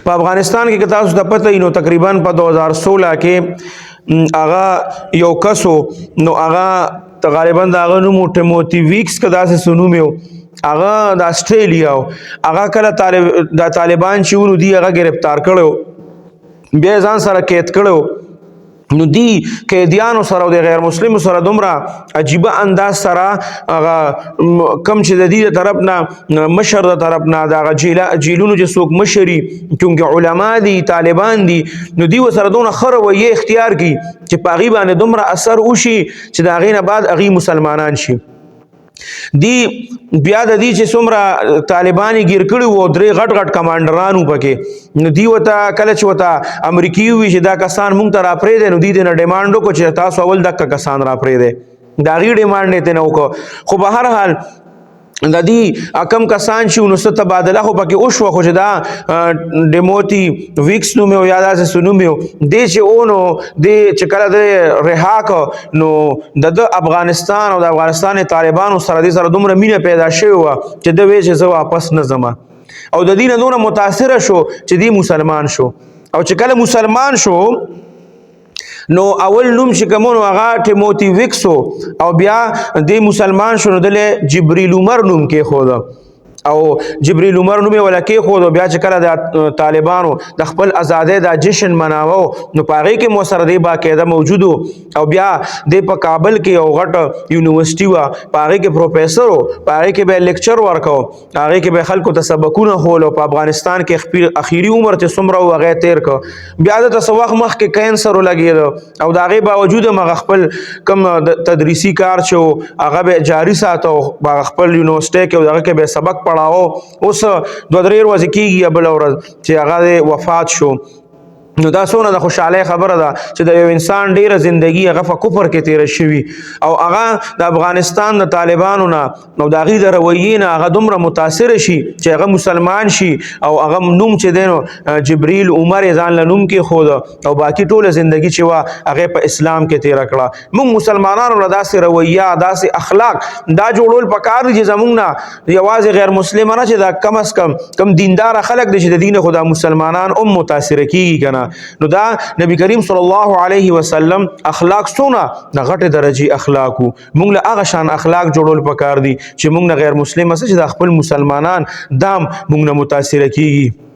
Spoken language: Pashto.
په افغانستان کې تاسو ته پته نو تقریبا په 2016 کې هغه یو کسو نو هغه غالبا دا هغه نوم ټیموتی ویکس کدا سه سنوم یو هغه د استرالیا هغه کله د طالبان چې ورو دی هغه گرفتار کړو بیا ځان سره قید کړو نو دی قیدیانو سره او د غیر مسلمو سره دومره عجیبه انداز سره هغه کم چې د دې طرف نه مشر د طرف نه د جیلونو چې څوک مشري چونکه علما دي طالبان دي نو دی سره دونه خره وې اختیار کی چې پاغي باندې دومره اثر وشي چې د هغې نه بعد هغې مسلمانان شي دی بیا د دې چې څومره طالبانی ګیر کړي وو درې غټ غټ کمانډرانو پکې نو دی وته کله چې وته امریکایي وي چې دا کسان مونږ ته را پرېږدي نو دی نه ډیمانډ وکړو چې تاسو اول دغه کسان را پرېږدئ د هغې ډیمانډ یې نه وکړو خو په هر حال د دې کم کسان چې نو څه تبادله خو پکې وشوه خو چې دا ډیموتی ویکس نوم یو یا داسې څه نوم یو دی چې نو دی چې کله د رها کړ نو د افغانستان او د افغانستان طالبانو سره دې سره دومره مینه پیدا شوې وه چې د وی چې زه واپس نه ځم او د دې نه دونه متاثره شو چې دی مسلمان شو او چې کله مسلمان شو نو اول نوم چې کومو هغه ټیموتی ویکسو او بیا د مسلمان شو نو دله جبرئیل عمر نوم کې خو او جبرئیل عمر نوم ولا کې خو بیا چې کله د طالبانو د خپل آزادۍ د جشن مناوو نو پاره کې مو سره دی باقاعده موجود او بیا د په کابل کې یو غټ یونیورسيټي وا پاره کې پروفیسور پاره کې به لیکچر ورکاو هغه کې به خلکو ته سبقونه هولو په افغانستان کې اخیری عمر ته څومره وغه تیر کو بیا د تسوق مخ کې کینسر لګید او داغه باوجود مغه خپل کم تدریسی کار شو هغه به جاری ساتو خپل یونیورسيټي کې هغه کې به سبق پڑھاو اوس 2-3 ورځې کېږي بل ورځ چې هغه وفات شو نو دا څونه د خوشاله خبره ده چې د یو انسان ډیره زندگی هغه په کفر کې تیر شوی او هغه د افغانستان د طالبانو نه نو د هغې د رویې نه هغه دومره متاثر شي چې هغه مسلمان شي او هغه نوم چې دی نو جبرئیل عمر ځان له نوم کې ښود او باقي ټوله زندگی چې وه هغې په اسلام کې تیره کړه موږ مسلمانانو له داسې رویه داسې اخلاق دا جوړول پکار دي چې زموږ نه یوازې غیر مسلمانه چې دا کم از کم دینداره خلک دي چې د دین خو دا مسلمانان هم متاثره کیږي که نه نو دا نبی کریم صلی الله علیه وسلم اخلاق سونه د غټه درجه اخلاقو مونږ له هغه شان اخلاق جوړول پکار دي چې مونږ نه غیر مسلمان چې د خپل مسلمانان دام مونږ نه متاثر کیږي